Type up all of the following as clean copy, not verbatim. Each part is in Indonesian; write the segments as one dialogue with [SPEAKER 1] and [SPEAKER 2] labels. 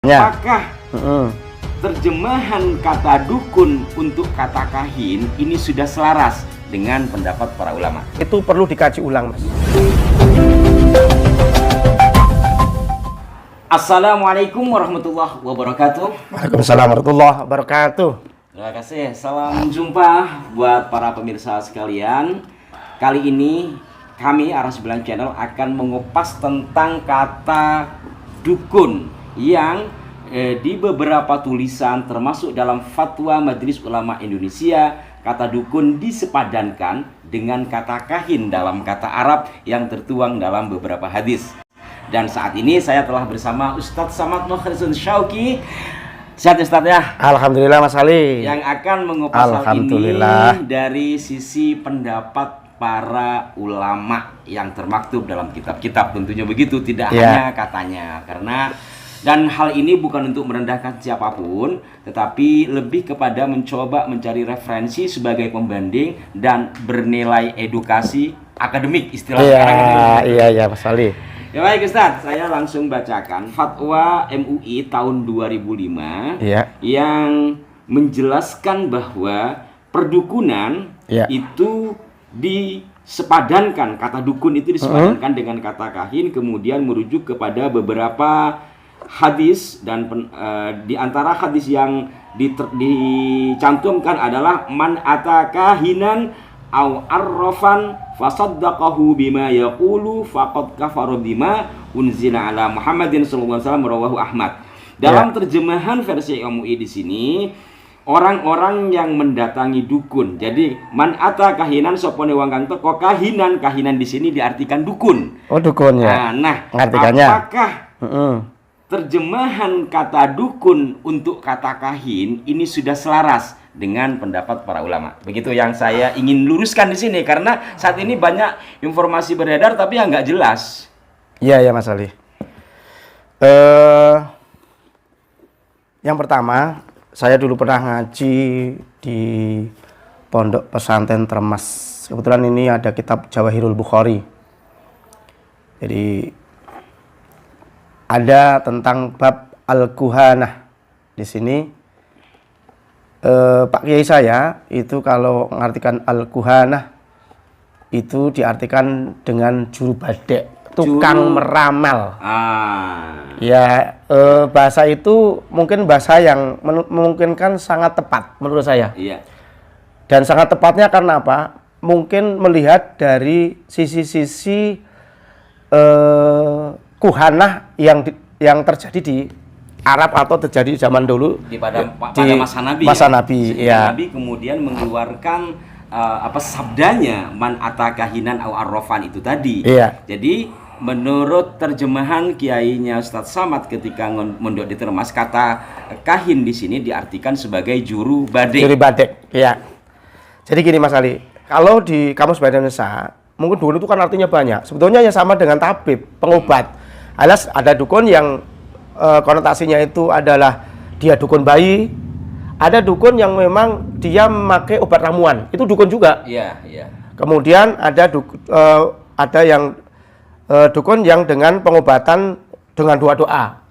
[SPEAKER 1] Apakah terjemahan kata dukun untuk kata kahin ini sudah selaras dengan pendapat para ulama?
[SPEAKER 2] Itu perlu dikaji ulang, Mas.
[SPEAKER 1] Assalamualaikum warahmatullahi wabarakatuh.
[SPEAKER 2] Waalaikumsalam warahmatullahi wabarakatuh.
[SPEAKER 1] Terima kasih. Salam jumpa buat para pemirsa sekalian. Kali ini kami Aras Bilang Channel akan mengupas tentang kata dukun yang di beberapa tulisan termasuk dalam fatwa Majelis Ulama Indonesia, kata dukun disepadankan dengan kata kahin dalam kata Arab yang tertuang dalam beberapa hadis. Dan saat ini saya telah bersama Ustadz Samad Mukhrizun Syauqi. Sehat Ustadz ya?
[SPEAKER 2] Alhamdulillah Mas Ali.
[SPEAKER 1] Yang akan mengupas hal ini dari sisi pendapat para ulama yang termaktub dalam kitab-kitab, tentunya begitu, tidak hanya katanya. Dan hal ini bukan untuk merendahkan siapapun, tetapi lebih kepada mencoba mencari referensi sebagai pembanding dan bernilai edukasi akademik istilah sekarang ini.
[SPEAKER 2] Iya Mas Ali.
[SPEAKER 1] Ya baik Ustaz, saya langsung bacakan fatwa MUI tahun 2005 yang menjelaskan bahwa perdukunan itu disepadankan, kata dukun itu disepadankan dengan kata kahin, kemudian merujuk kepada beberapa hadis, dan di antara hadis yang dicantumkan adalah man atakahinan au arrafan fasaddaqahu bima yaqulu faqad kafara bima unzila ala Muhammadin sallallahu alaihi wasallam rawahu Ahmad. Dalam terjemahan versi MUI di sini, orang-orang yang mendatangi dukun. Jadi man ata kahinan sopone wong kang teko kahinan, kahinan di sini diartikan dukun.
[SPEAKER 2] Oh, dukun ya.
[SPEAKER 1] Nah,
[SPEAKER 2] artikannya
[SPEAKER 1] apakah terjemahan kata dukun untuk kata kahin ini sudah selaras dengan pendapat para ulama? Begitu yang saya ingin luruskan di sini, karena saat ini banyak informasi beredar tapi yang nggak jelas.
[SPEAKER 2] Iya Mas Ali. Yang pertama, saya dulu pernah ngaji di Pondok Pesantren Tremas. Kebetulan ini ada kitab Jawahirul Bukhari. Jadi ada tentang bab al-kuhanah. Di sini Pak Kiai saya itu kalau mengartikan al-kuhanah itu diartikan dengan juru badek, tukang meramal. Ya, bahasa itu mungkin bahasa yang memungkinkan sangat tepat menurut saya. Iya. Dan sangat tepatnya karena apa? Mungkin melihat dari sisi-sisi kuhanah yang terjadi di Arab atau terjadi zaman dulu
[SPEAKER 1] pada masa Nabi. Nabi kemudian mengeluarkan sabdanya man atakahinan au arrafan itu tadi. Jadi menurut terjemahan kiainya Ustadz Samad ketika mondok di Termas, kata kahin di sini diartikan sebagai juru badek. Juru badek, iya. Jadi gini Mas Ali, kalau di Kamus Bahasa Indonesia, mungkin dukun itu kan artinya banyak. Sebetulnya ya sama dengan tabib, pengobat. Alias ada dukun yang konotasinya itu adalah dia dukun bayi. Ada dukun yang memang dia memakai obat ramuan, itu dukun juga. Iya. Kemudian ada yang dukun yang dengan pengobatan dengan doa-doa,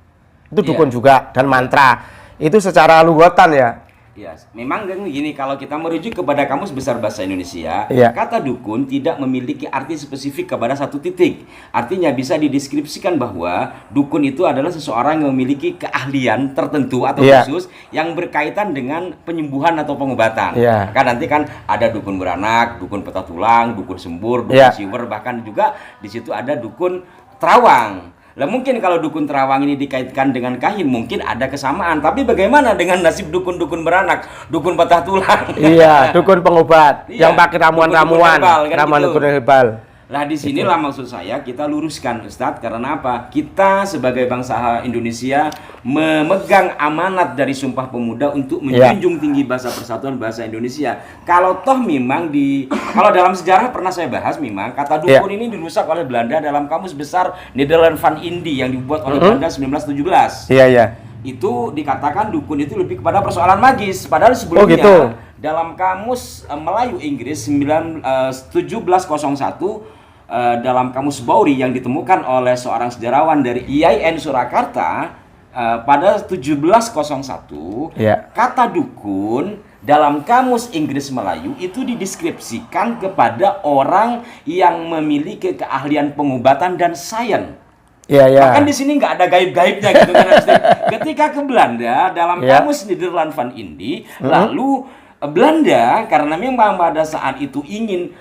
[SPEAKER 1] itu dukun juga, dan mantra. Itu secara lughatan ya. Ya, memang kan gini, kalau kita merujuk kepada Kamus Besar Bahasa Indonesia, kata dukun tidak memiliki arti spesifik kepada satu titik. Artinya bisa dideskripsikan bahwa dukun itu adalah seseorang yang memiliki keahlian tertentu atau khusus yang berkaitan dengan penyembuhan atau pengobatan. Kan nanti kan ada dukun beranak, dukun patah tulang, dukun sembur, dukun siwer, bahkan juga di situ ada dukun terawang. Lah mungkin kalau dukun terawang ini dikaitkan dengan kahin mungkin ada kesamaan, tapi bagaimana dengan nasib dukun-dukun beranak, dukun patah tulang? Iya, dukun pengobat yang pakai ramuan-ramuan, ramuan dukun herbal. Nah disinilah maksud saya kita luruskan Ustadz, karena apa? Kita sebagai bangsa Indonesia memegang amanat dari Sumpah Pemuda untuk menjunjung tinggi bahasa persatuan bahasa Indonesia. Kalau toh memang kalau dalam sejarah pernah saya bahas, memang kata dukun ini dirusak oleh Belanda dalam Kamus Besar Nederland van Indie yang dibuat oleh Belanda 1917. Itu dikatakan dukun itu lebih kepada persoalan magis, padahal sebelumnya dalam Kamus Melayu Inggris 1701 dalam Kamus Bauri yang ditemukan oleh seorang sejarawan dari IAIN Surakarta, pada 1701 kata dukun dalam kamus Inggris Melayu itu dideskripsikan kepada orang yang memiliki keahlian pengobatan dan sains. Bahkan di sini nggak ada gaib-gaibnya gitu kan. Ketika ke Belanda dalam kamus Nederland van Indy, lalu Belanda karena memang pada saat itu ingin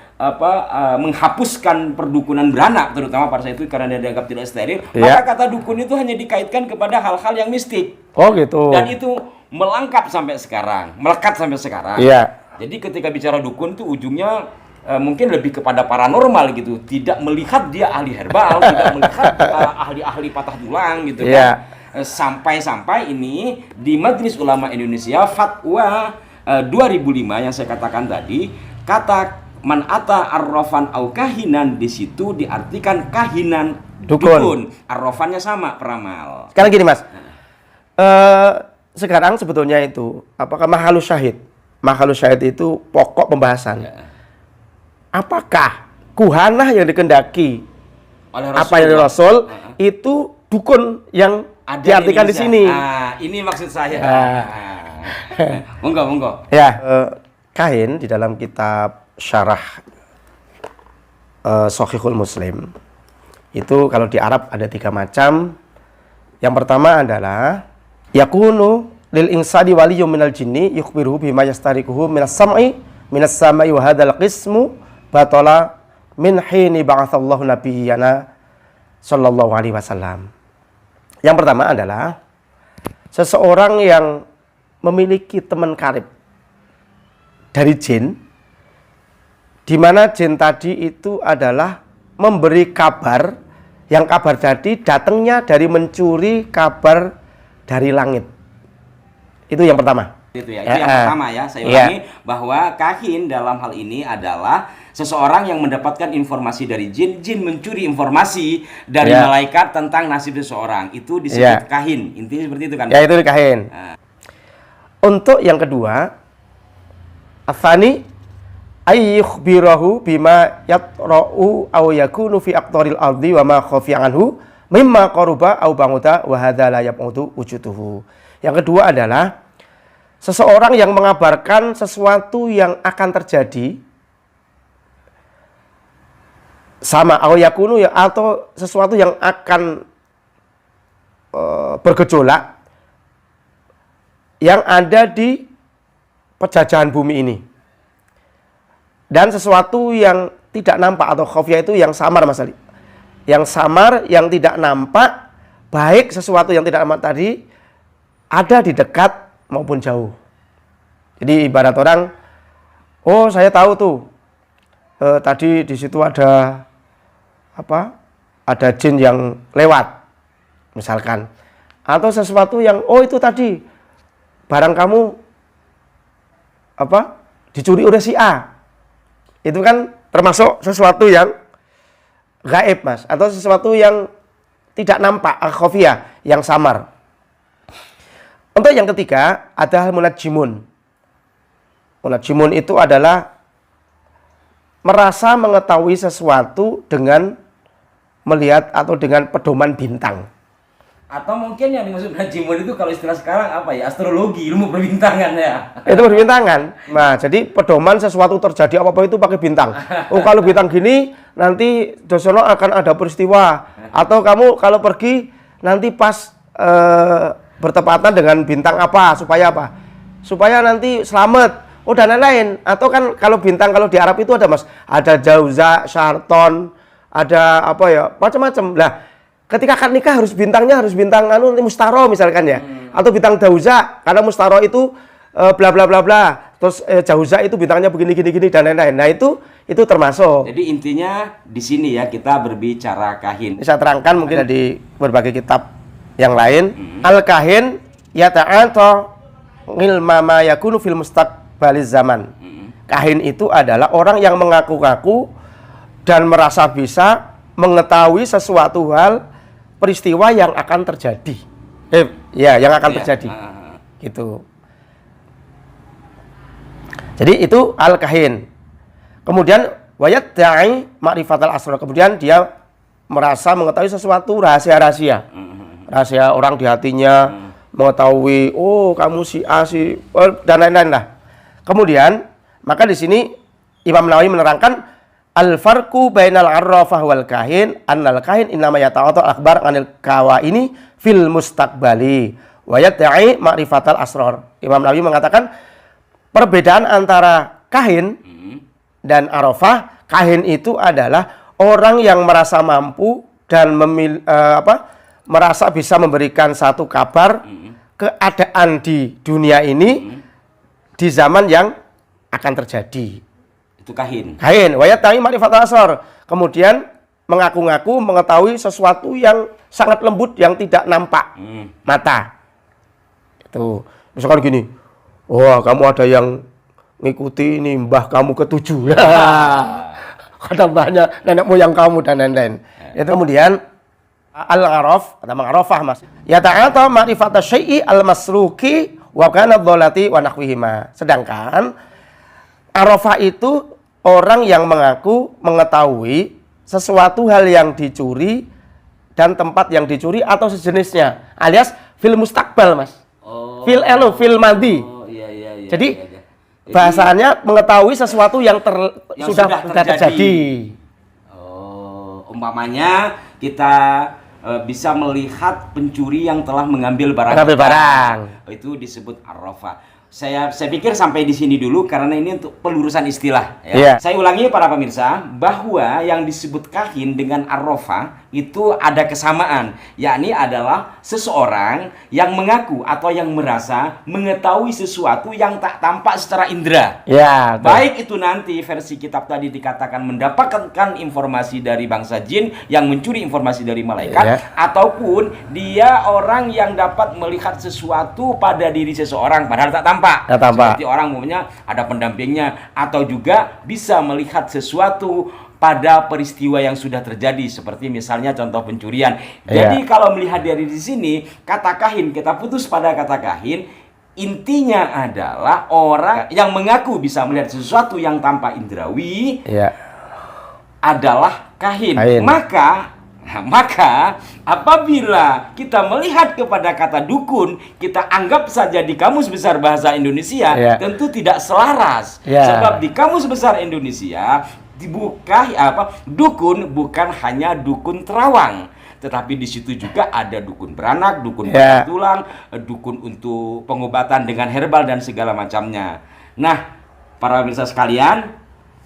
[SPEAKER 1] menghapuskan perdukunan beranak, terutama pada saat itu karena dia dianggap tidak steril, maka kata dukun itu hanya dikaitkan kepada hal-hal yang mistik.
[SPEAKER 2] Oh gitu.
[SPEAKER 1] Dan itu melengkap sampai sekarang, melekat sampai sekarang. Jadi ketika bicara dukun tuh ujungnya mungkin lebih kepada paranormal gitu, tidak melihat dia ahli herbal, tidak melihat ahli-ahli patah tulang gitu kan. Sampai-sampai ini di Majelis Ulama Indonesia fatwa 2005 yang saya katakan tadi, kata man ata arrafan au kahinan di situ diartikan kahinan dukun. Arrafannya sama peramal.
[SPEAKER 2] Sekarang gini Mas. Sekarang sebetulnya itu apakah mahalus syahid? Mahalus syahid itu pokok pembahasan. Apakah kuhanah yang dikendaki oleh Rasul itu dukun yang ada diartikan di sini?
[SPEAKER 1] Ini maksud saya. Monggo.
[SPEAKER 2] Kahin di dalam kitab Syarah Shahihul Muslim itu kalau di Arab ada 3 macam. Yang pertama adalah yakunu lil insani waliyyun minal jinni yukhbiruhu bima yastarikuhu minas sam'i wa hadzal qismu batala min hini ba'atsallahu nabiyyana sallallahu alaihi wasallam. Yang pertama adalah seseorang yang memiliki teman karib dari jin, di mana jin tadi itu adalah memberi kabar, yang kabar tadi datangnya dari mencuri kabar dari langit. Itu yang pertama.
[SPEAKER 1] Itu yang pertama ya. Saya ulangi bahwa kahin dalam hal ini adalah seseorang yang mendapatkan informasi dari jin, jin mencuri informasi dari malaikat tentang nasib seseorang. Itu disebut kahin. Intinya seperti itu kan?
[SPEAKER 2] Ya, itu kahin. Untuk yang kedua, afani ayyukhbirahu bima yatra'u aw yakunu fi aqtaril ardi wa ma khafiya anhu mimma qaruba aw banguta wa hadza la yaqutu wujuduhu. Yang kedua adalah seseorang yang mengabarkan sesuatu yang akan terjadi sama aw yakunu ya, atau sesuatu yang akan bergejolak yang ada di penjajahan bumi ini. Dan sesuatu yang tidak nampak atau khafiyah itu yang samar Mas Ali. Yang samar, yang tidak nampak, baik sesuatu yang tidak nampak tadi ada di dekat maupun jauh. Jadi ibarat orang, oh saya tahu tuh tadi di situ ada ada jin yang lewat misalkan, atau sesuatu yang oh itu tadi barang kamu dicuri oleh si A. Itu kan termasuk sesuatu yang gaib Mas, atau sesuatu yang tidak nampak, khafiyah, yang samar. Untuk yang ketiga ada munajimun. Munajimun itu adalah merasa mengetahui sesuatu dengan melihat atau dengan pedoman bintang.
[SPEAKER 1] Atau mungkin yang dimaksud munajimun itu kalau istilah sekarang astrologi, ilmu perbintangan ya.
[SPEAKER 2] Itu perbintangan. Nah, jadi pedoman sesuatu terjadi apa-apa itu pakai bintang. Oh, kalau bintang gini nanti dosono akan ada peristiwa. Atau kamu kalau pergi nanti pas bertepatan dengan bintang apa, supaya apa? Supaya nanti selamat. Oh, dan lain-lain. Atau kan kalau bintang kalau di Arab itu ada Mas, ada Jauza, Syarton, ada macam-macam. Lah, ketika akan nikah harus bintangnya harus bintang nanti Mustaro misalkan ya, atau bintang Dauza karena Mustaro itu bla bla bla bla, terus Jauza itu bintangnya begini dan lain-lain. Nah itu termasuk.
[SPEAKER 1] Jadi intinya di sini ya kita berbicara kahin.
[SPEAKER 2] Saya terangkan mungkin di berbagai kitab yang lain. Al kahin yata'ata ilma ma yakunu fil mustaqbaliz zaman. Kahin itu adalah orang yang mengaku-ngaku dan merasa bisa mengetahui sesuatu hal, peristiwa yang akan terjadi. Yang akan terjadi. Gitu. Jadi itu al-kahin. Kemudian wayat da'i ma'rifatal asrar. Kemudian dia merasa mengetahui sesuatu rahasia-rahasia. rahasia orang di hatinya, mengetahui oh kamu si A si dan lain-lain lah. Kemudian maka di sini Imam Nawawi menerangkan al-farqu bainal arrafah wal kahin annal kahin innama yata'ata akbar anil kawaini fil mustaqbali wa yad'i ma'rifatal asrar. Imam Nawawi mengatakan perbedaan antara kahin dan arafah, kahin itu adalah orang yang merasa mampu dan merasa bisa memberikan satu kabar keadaan di dunia ini di zaman yang akan terjadi.
[SPEAKER 1] Itu kahin.
[SPEAKER 2] Kahin. Wa yata'i ma'rifatul asrar. Kemudian mengaku-ngaku mengetahui sesuatu yang sangat lembut yang tidak nampak mata. Itu. Misalkan gini. Wah, kamu ada yang ngikuti ini mbah kamu ketujuh. Kata mbahnya nenek moyang kamu dan lain-lain. Itu kemudian al-araf atau ma'rafah Mas. Yata'ata ma'rifata syai'i al-masruki wa kana dhalati wa nahwihima. Sedangkan arafah itu orang yang mengaku mengetahui sesuatu hal yang dicuri dan tempat yang dicuri atau sejenisnya, alias fil mustaqbal Mas. Fil madi.
[SPEAKER 1] Iya.
[SPEAKER 2] Jadi bahasanya mengetahui sesuatu yang sudah terjadi.
[SPEAKER 1] Umpamanya kita bisa melihat pencuri yang telah mengambil barang. Itu disebut arafah. Saya pikir sampai di sini dulu karena ini untuk pelurusan istilah. Ya. Saya ulangi para pemirsa bahwa yang disebut kahin dengan arafah itu ada kesamaan, yakni adalah seseorang yang mengaku atau yang merasa mengetahui sesuatu yang tak tampak secara indera.
[SPEAKER 2] Ya,
[SPEAKER 1] baik itu nanti versi kitab tadi dikatakan mendapatkan informasi dari bangsa jin yang mencuri informasi dari malaikat, ataupun dia orang yang dapat melihat sesuatu pada diri seseorang padahal tak tampak. Seperti orang umumnya ada pendampingnya, atau juga bisa melihat sesuatu pada peristiwa yang sudah terjadi, seperti misalnya contoh pencurian. Jadi kalau melihat dari di sini kata kahin, kita putus pada kata kahin, intinya adalah orang yang mengaku bisa melihat sesuatu yang tanpa indrawi adalah kahin. Maka apabila kita melihat kepada kata dukun, kita anggap saja di Kamus Besar Bahasa Indonesia tentu tidak selaras. Sebab di Kamus Besar Indonesia dukun bukan hanya dukun terawang, tetapi di situ juga ada dukun beranak, dukun patah tulang, dukun untuk pengobatan dengan herbal dan segala macamnya. Nah, para pemirsa sekalian,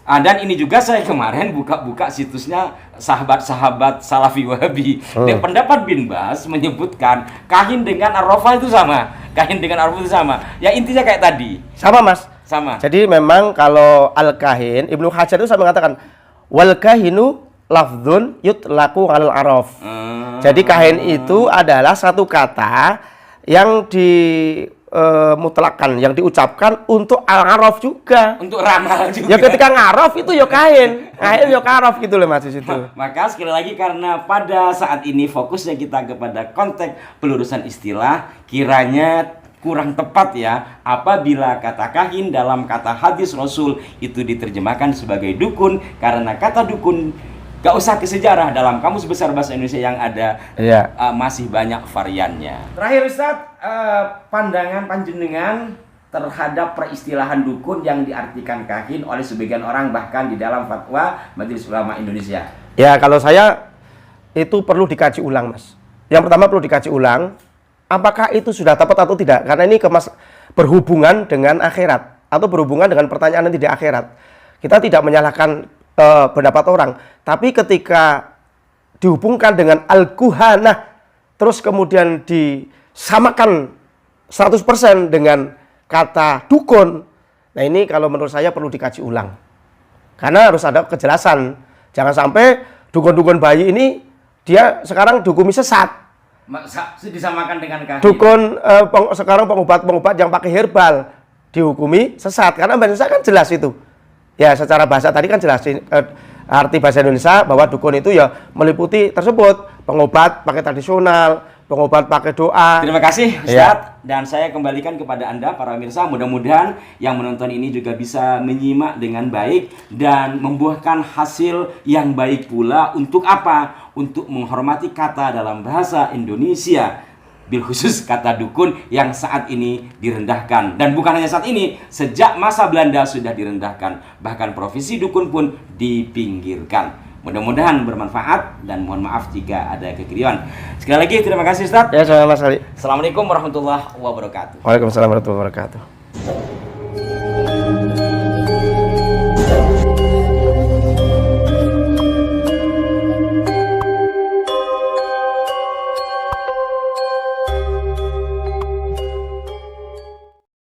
[SPEAKER 1] dan ini juga saya kemarin buka-buka situsnya sahabat-sahabat Salafi Wahabi. Dan pendapat bin Bas menyebutkan kahin dengan arafah itu sama. Kahin dengan arafah itu sama. Ya intinya kayak tadi.
[SPEAKER 2] Sama Mas.
[SPEAKER 1] Sama.
[SPEAKER 2] Jadi memang kalau al-kahin, Ibnu Hajar itu saya mengatakan wal kahinu lafdzun yutlaqu 'alal araf. Jadi kahin itu adalah satu kata yang mutlakkan, yang diucapkan untuk al-araf juga.
[SPEAKER 1] Untuk ramal juga.
[SPEAKER 2] Ya ketika ngaraf itu ya kahin. Kahin ya karaf gitu loh Mas di situ.
[SPEAKER 1] Maka sekali lagi karena pada saat ini fokusnya kita kepada konteks pelurusan istilah, kiranya kurang tepat ya apabila kata kahin dalam kata hadis Rasul itu diterjemahkan sebagai dukun, karena kata dukun gak usah ke sejarah, dalam Kamus Besar Bahasa Indonesia yang ada masih banyak variannya. Terakhir Ustaz, pandangan panjenengan terhadap peristilahan dukun yang diartikan kahin oleh sebagian orang bahkan di dalam fatwa Majelis Ulama Indonesia.
[SPEAKER 2] Ya, kalau saya itu perlu dikaji ulang Mas. Yang pertama perlu dikaji ulang apakah itu sudah tepat atau tidak, karena ini berhubungan dengan akhirat atau berhubungan dengan pertanyaan nanti di akhirat. Kita tidak menyalahkan pendapat orang, tapi ketika dihubungkan dengan al-kuhanah terus kemudian disamakan 100% dengan kata dukun, nah ini kalau menurut saya perlu dikaji ulang, karena harus ada kejelasan. Jangan sampai dukun-dukun bayi ini dia sekarang dukumi sesat,
[SPEAKER 1] disamakan dengan kahin.
[SPEAKER 2] Dukun sekarang pengobat yang pakai herbal dihukumi sesat, karena bahasa Indonesia kan jelas itu. Ya, secara bahasa tadi kan jelas arti bahasa Indonesia bahwa dukun itu ya meliputi tersebut, pengobat pakai tradisional, pengobat pakai doa.
[SPEAKER 1] Terima kasih Ustaz, dan saya kembalikan kepada Anda para pemirsa, mudah-mudahan yang menonton ini juga bisa menyimak dengan baik dan membuahkan hasil yang baik pula. Untuk apa? untuk menghormati kata dalam bahasa Indonesia, bil khusus kata dukun yang saat ini direndahkan. Dan bukan hanya saat ini, sejak masa Belanda sudah direndahkan. Bahkan profesi dukun pun dipinggirkan. Mudah-mudahan bermanfaat dan mohon maaf jika ada kekeliruan. Sekali lagi terima kasih Ustaz.
[SPEAKER 2] Ya, sama Mas Ali.
[SPEAKER 1] Assalamualaikum warahmatullahi wabarakatuh.
[SPEAKER 2] Waalaikumsalam warahmatullahi wabarakatuh.